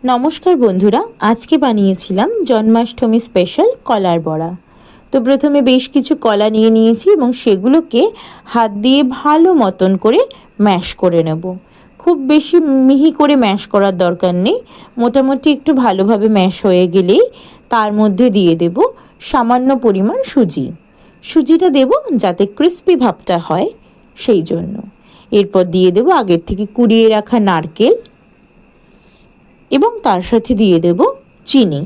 নমস্কার বন্ধুরা, আজকে বানিয়েছিলাম জন্মাষ্টমী স্পেশাল কলার বড়া। তো প্রথমে বেশ কিছু কলা নিয়ে নিয়েছি এবং সেগুলোকে হাত দিয়ে ভালো মতন করে ম্যাশ করে নেব। খুব বেশি মিহি করে ম্যাশ করার দরকার নেই, মোটামুটি একটু ভালোভাবে ম্যাশ হয়ে গেলেই তার মধ্যে দিয়ে দেব সামান্য পরিমাণ সুজি। সুজিটা দেব যাতে ক্রিস্পি ভাবটা হয় সেই জন্য। এরপর দিয়ে দেব আগের থেকে কুড়িয়ে রাখা নারকেল এবং তার সাথে দিয়ে দেব চিনি।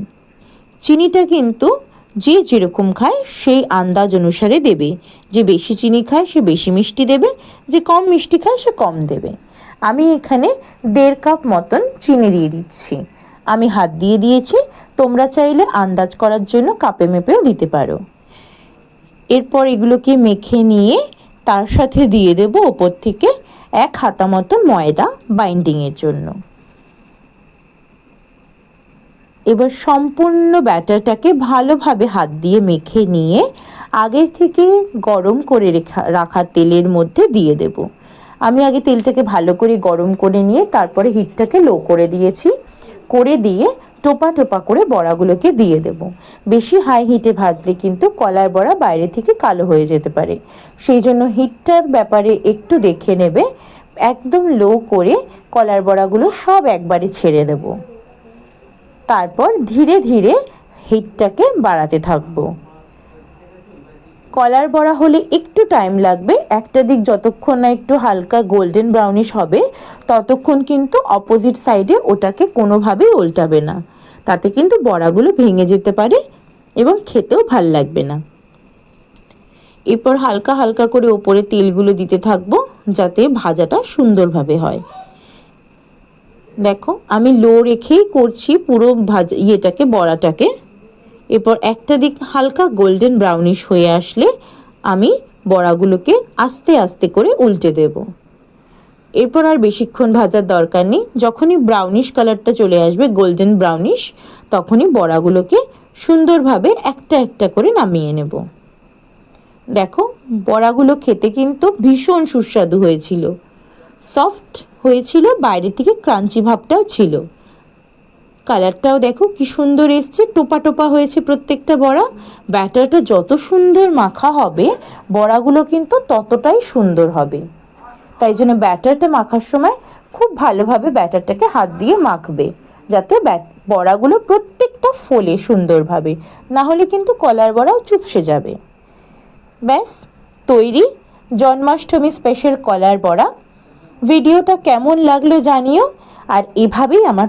চিনিটা কিন্তু যে যেরকম খায় সেই আন্দাজ অনুসারে দেবে। যে বেশি চিনি খায় সে বেশি মিষ্টি দেবে, যে কম মিষ্টি খায় সে কম দেবে। আমি এখানে 1.5 কাপ মতন চিনি দিয়ে দিচ্ছি। আমি হাত দিয়ে দিয়েছি, তোমরা চাইলে আন্দাজ করার জন্য কাপে মেপেও দিতে পারো। এরপর এগুলোকে মেখে নিয়ে তার সাথে দিয়ে দেব ওপর থেকে 1 হাতা মতন ময়দা বাইন্ডিংয়ের জন্য। এবার সম্পূর্ণ ব্যাটারটাকে ভালোভাবে হাত দিয়ে মেখে নিয়ে আগের থেকে গরম করে রাখা তেলের মধ্যে দিয়ে দেব। আমি আগে তেলটাকে ভালো করে গরম করে নিয়ে তারপরে হিটটাকে লো করে দিয়েছি। করে দিয়ে টোপা টোপা করে বড়াগুলোকে দিয়ে দেব। বেশি হাই হিটে ভাজলে কিন্তু কলার বড়া বাইরে থেকে কালো হয়ে যেতে পারে, সেই জন্য হিটটার ব্যাপারে একটু দেখে নেবে। একদম লো করে কলার বড়াগুলো সব একবারে ছেড়ে দেব। তারপর ধীরে ধীরে হিটটাকে বাড়াতে থাকবো। কলার বড়া হলে একটু টাইম লাগবে, একটা দিক যতক্ষণ না একটু হালকা গোল্ডেন ব্রাউনিশ হবে ততক্ষণ কিন্তু অপোজিট সাইডে ওটাকে কোনোভাবেই উল্টাবে না, তাতে কিন্তু বড়াগুলো ভেঙে যেতে পারে এবং খেতেও ভাল লাগবে না। এরপর হালকা হালকা করে ওপরে তেলগুলো দিতে থাকবো যাতে ভাজাটা সুন্দরভাবে হয়। দেখো আমি লো রেখেই করছি পুরো ইয়েটাকে, বড়াটাকে। এরপর একটা দিক হালকা গোল্ডেন ব্রাউনিশ হয়ে আসলে আমি বড়াগুলোকে আস্তে আস্তে করে উল্টে দেব। এরপর আর বেশিক্ষণ ভাজার দরকার নেই, যখনই ব্রাউনিশ কালারটা চলে আসবে গোল্ডেন ব্রাউনিশ, তখনই বড়াগুলোকে সুন্দরভাবে একটা একটা করে নামিয়ে নেব। দেখো বড়াগুলো খেতে কিন্তু ভীষণ সুস্বাদু হয়েছিল, সফট হয়েছিল, বাইরে থেকে ক্রাঞ্চি ভাবটাও ছিল। কালারটাও দেখো কি সুন্দর এসছে, টোপা টোপা হয়েছে প্রত্যেকটা বড়া। ব্যাটারটা যত সুন্দর মাখা হবে বড়াগুলো কিন্তু ততটাই সুন্দর হবে। তাই জন্য ব্যাটারটা মাখার সময় খুব ভালোভাবে ব্যাটারটাকে হাত দিয়ে মাখবে যাতে বড়াগুলো প্রত্যেকটা ফোলে সুন্দরভাবে, না হলে কিন্তু কলার বড়াও চুপসে যাবে। ব্যাস তৈরি জন্মাষ্টমী স্পেশাল কলার বড়া। ভিডিওটা কেমন লাগলো জানিও, আর এভাবেই আমার